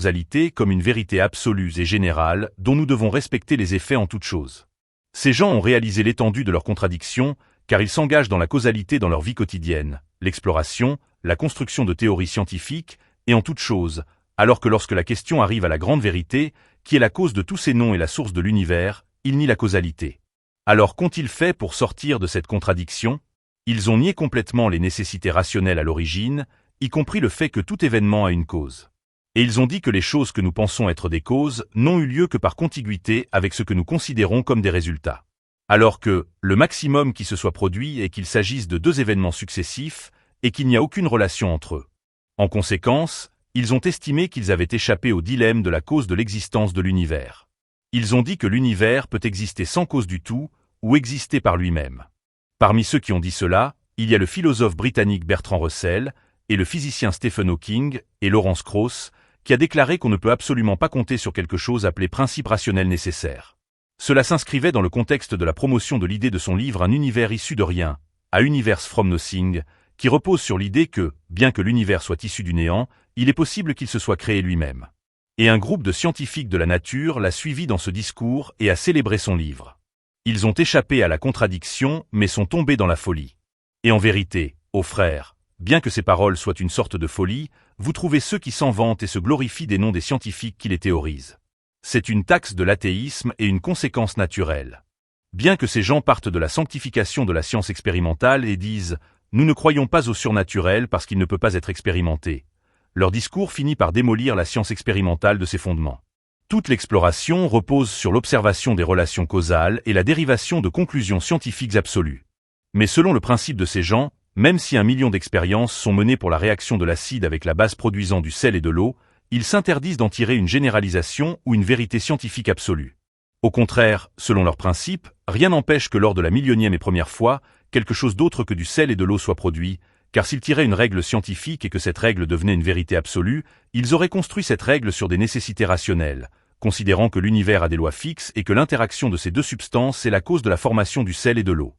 causalité comme une vérité absolue et générale dont nous devons respecter les effets en toute chose. Ces gens ont réalisé l'étendue de leurs contradictions, car ils s'engagent dans la causalité dans leur vie quotidienne, l'exploration, la construction de théories scientifiques, et en toute chose, alors que lorsque la question arrive à la grande vérité, qui est la cause de tous ces noms et la source de l'univers, ils nient la causalité. Alors qu'ont-ils fait pour sortir de cette contradiction? Ils ont nié complètement les nécessités rationnelles à l'origine, y compris le fait que tout événement a une cause. Et ils ont dit que les choses que nous pensons être des causes n'ont eu lieu que par contiguïté avec ce que nous considérons comme des résultats. Alors que, le maximum qui se soit produit est qu'il s'agisse de deux événements successifs et qu'il n'y a aucune relation entre eux. En conséquence, ils ont estimé qu'ils avaient échappé au dilemme de la cause de l'existence de l'univers. Ils ont dit que l'univers peut exister sans cause du tout, ou exister par lui-même. Parmi ceux qui ont dit cela, il y a le philosophe britannique Bertrand Russell, et le physicien Stephen Hawking, et Lawrence Krauss, qui a déclaré qu'on ne peut absolument pas compter sur quelque chose appelé principe rationnel nécessaire. Cela s'inscrivait dans le contexte de la promotion de l'idée de son livre Un univers issu de rien, A Universe from Nothing, qui repose sur l'idée que, bien que l'univers soit issu du néant, il est possible qu'il se soit créé lui-même. Et un groupe de scientifiques de la nature l'a suivi dans ce discours et a célébré son livre. Ils ont échappé à la contradiction, mais sont tombés dans la folie. Et en vérité, ô frères, bien que ces paroles soient une sorte de folie, vous trouvez ceux qui s'en vantent et se glorifient des noms des scientifiques qui les théorisent. C'est une taxe de l'athéisme et une conséquence naturelle. Bien que ces gens partent de la sanctification de la science expérimentale et disent « Nous ne croyons pas au surnaturel parce qu'il ne peut pas être expérimenté », leur discours finit par démolir la science expérimentale de ses fondements. Toute l'exploration repose sur l'observation des relations causales et la dérivation de conclusions scientifiques absolues. Mais selon le principe de ces gens, même si 1 million d'expériences sont menées pour la réaction de l'acide avec la base produisant du sel et de l'eau, ils s'interdisent d'en tirer une généralisation ou une vérité scientifique absolue. Au contraire, selon leur principe, rien n'empêche que lors de la millionième et première fois, quelque chose d'autre que du sel et de l'eau soit produit, car s'ils tiraient une règle scientifique et que cette règle devenait une vérité absolue, ils auraient construit cette règle sur des nécessités rationnelles, considérant que l'univers a des lois fixes et que l'interaction de ces deux substances est la cause de la formation du sel et de l'eau.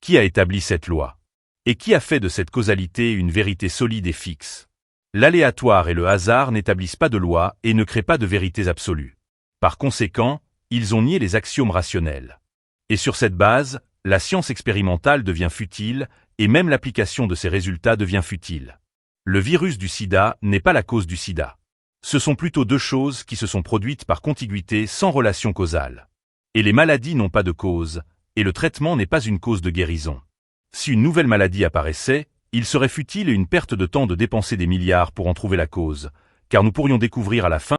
Qui a établi cette loi? Et qui a fait de cette causalité une vérité solide et fixe? L'aléatoire et le hasard n'établissent pas de loi et ne créent pas de vérités absolues. Par conséquent, ils ont nié les axiomes rationnels. Et sur cette base, la science expérimentale devient futile, et même l'application de ces résultats devient futile. Le virus du sida n'est pas la cause du sida. Ce sont plutôt deux choses qui se sont produites par contiguïté sans relation causale. Et les maladies n'ont pas de cause, et le traitement n'est pas une cause de guérison. Si une nouvelle maladie apparaissait, il serait futile et une perte de temps de dépenser des milliards pour en trouver la cause, car nous pourrions découvrir à la fin